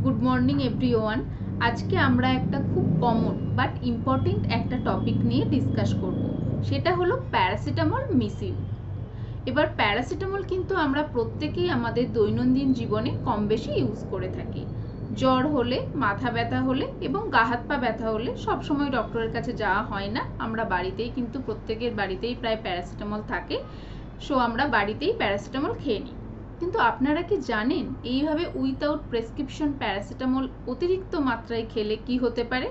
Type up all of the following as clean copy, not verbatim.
Good morning everyone. আজকে আমরা একটা খুব কমন বাট ইম্পর্টেন্ট একটা টপিক নিয়ে ডিসকাস করব, সেটা হলো প্যারাসিটামল মিসইউজ। এবার প্যারাসিটামল কিন্তু আমরা প্রত্যেকেই আমাদের দৈনন্দিন জীবনে কম বেশি ইউজ করে থাকি। জ্বর হলে, মাথা ব্যথা হলে এবং গা হাত পা ব্যথা হলে সবসময় ডক্টরের কাছে যাওয়া হয় না, আমরা বাড়িতেই কিন্তু প্রত্যেকের বাড়িতেই প্রায় প্যারাসিটামল থাকে, সো আমরা বাড়িতেই প্যারাসিটামল খেয়ে নিই। কিন্তু আপনারা কি জানেন এইভাবে উইথাউট প্রেসক্রিপশন প্যারাসিটামল অতিরিক্ত মাত্রায় খেলে কি হতে পারে?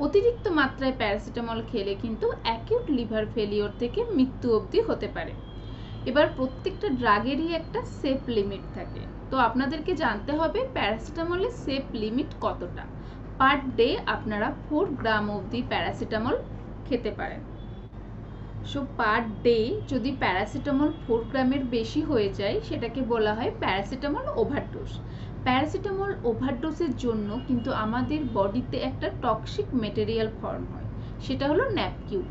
অতিরিক্ত মাত্রায় প্যারাসিটামল খেলে কিন্তু অ্যাকিউট লিভার ফেলিওর থেকে মৃত্যু অবধি হতে পারে। এবার প্রত্যেকটা ড্রাগেরই একটা সেফ লিমিট থাকে, তো আপনাদেরকে জানতে হবে প্যারাসিটামলের সেফ লিমিট কতটা। পার ডে আপনারা 4 গ্রাম অবধি প্যারাসিটামল খেতে পারেন। সো পার ডে যদি প্যারাসিটামল 4 গ্রামের বেশি হয়ে যায় সেটাকে বলা হয় প্যারাসিটামল ওভারডোজ। প্যারাসিটামল ওভারডোজের জন্য কিন্তু আমাদের বডিতে একটা টক্সিক মেটেরিয়াল ফর্ম হয়, সেটা হলো ন্যাপকিউ,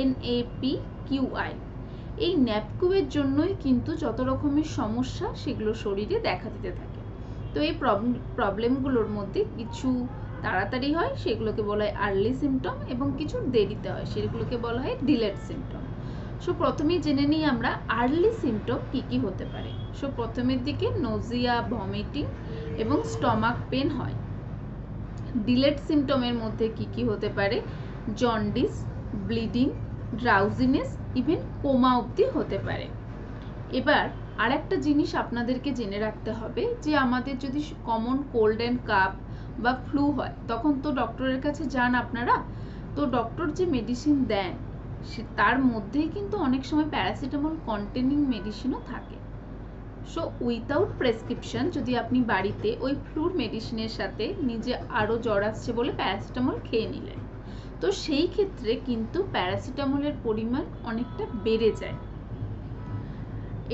NAPQI। এই ন্যাপকিউয়ের জন্যই কিন্তু যত রকমের সমস্যা সেগুলো শরীরে দেখা দিতে থাকে। তো এই প্রবলেমগুলোর মধ্যে কিছু তাড়াতাড়ি হয় সেগুলোকে বলা হয় আর্লি সিমটম, এবং কিছু দেরিতে হয় সেগুলোকে বলা হয় ডিলেড সিমটম। সো প্রথমেই জেনে নিই আমরা আর্লি সিমটম কী কী হতে পারে। সো প্রথমের দিকে নোজিয়া, ভমিটিং এবং স্টমাক পেন হয়। ডিলেড সিমটমের মধ্যে কী কী হতে পারে? Jaundice, bleeding, drowsiness, even coma অবধি হতে পারে। এবার আর একটা জিনিস আপনাদেরকে জেনে রাখতে হবে যে আমাদের যদি কমন কোল্ড অ্যান্ড কাফ বা ফ্লু হয় তখন তো ডক্টরের কাছে যান আপনারা, তো ডক্টর যে মেডিসিন দেন তার মধ্যেই কিন্তু অনেক সময় প্যারাসিটামল কন্টেনিং মেডিসিনও থাকে। সো উইথাউট প্রেসক্রিপশন যদি আপনি বাড়িতে ওই ফ্লুর মেডিসিনের সাথে নিজে আরও জ্বর আসছে বলে প্যারাসিটামল খেয়ে নিলেন, তো সেই ক্ষেত্রে কিন্তু প্যারাসিটামলের পরিমাণ অনেকটা বেড়ে যায়।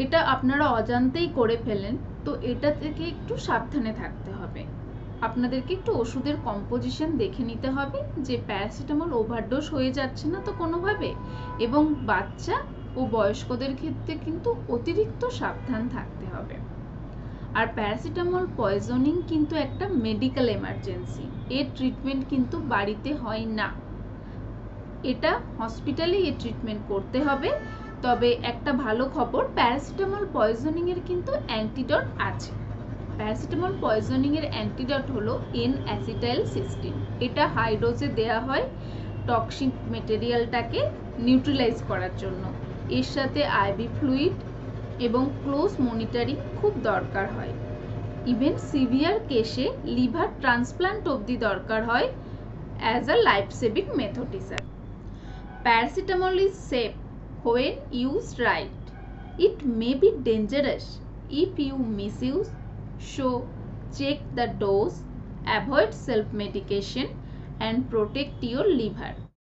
এটা আপনারা অজান্তেই করে ফেলেন, তো এটা থেকে একটু সাবধানে থাকতে হবে। আপনাদেরকে একটু ওষুধের কম্পোজিশন দেখে নিতে হবে যে প্যারাসিটামল ওভারডোজ হয়ে যাচ্ছে না তো কোনোভাবে, এবং বাচ্চা ও বয়স্কদের ক্ষেত্রে কিন্তু অতিরিক্ত সাবধান থাকতে হবে। আর প্যারাসিটামল পয়জনিং কিন্তু একটা মেডিকেল এমার্জেন্সি, এর ট্রিটমেন্ট কিন্তু বাড়িতে হয় না, এটা হসপিটালেই এর ট্রিটমেন্ট করতে হবে। তবে একটা ভালো খবর, প্যারাসিটামল পয়জনিংয়ের কিন্তু অ্যান্টিডট আছে। প্যারাসিটামল পয়জনিংয়ের অ্যান্টিডট হলো N-অ্যাসিটাইলসিস্টিন। এটা হাই ডোজে দেওয়া হয় টক্সিক মেটেরিয়ালটাকে নিউট্রিলাইজ করার জন্য। এর সাথে আইভি ফ্লুইড এবং ক্লোজ মনিটরিং খুব দরকার হয়। ইভেন সিভিয়ার কেসে লিভার ট্রান্সপ্লান্ট অবধি দরকার হয় as a life saving method হিসাবে। Paracetamol is safe when used right. It may be dangerous if you misuse, so check the dose, avoid self-medication and protect your liver.